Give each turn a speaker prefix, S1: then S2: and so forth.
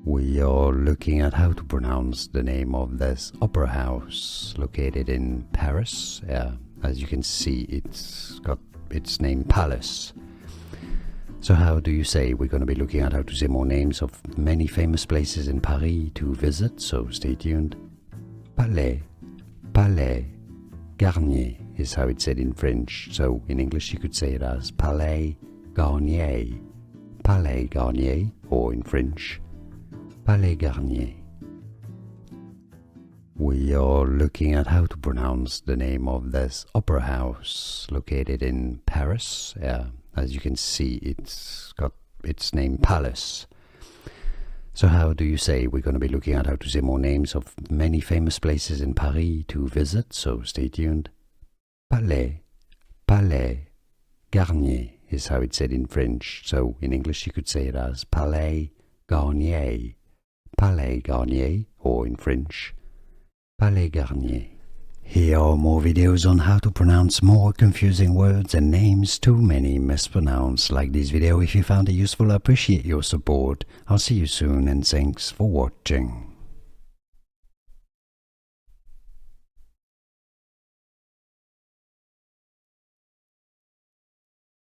S1: We are looking at how to pronounce the name of this opera house located in Paris. As you can see, it's got its name Palace. So how do you say? We're going to be looking at how to say more names of many famous places in Paris to visit, so stay tuned. Palais Garnier is how it's said in French, so in English you could say it as Palais Garnier, or in French, Palais Garnier. We are looking at how to pronounce the name of this opera house located in Paris. As you can see, it's got its name Palace. So how do you say? We're going to be looking at how to say more names of many famous places in Paris to visit, so stay tuned. Palais Garnier is how it's said in French, so in English you could say it as Palais Garnier, or in French, Palais Garnier. Here are more videos on how to pronounce more confusing words and names too many mispronounced. Like this video if you found it useful. I appreciate your support. I'll see you soon and thanks for watching.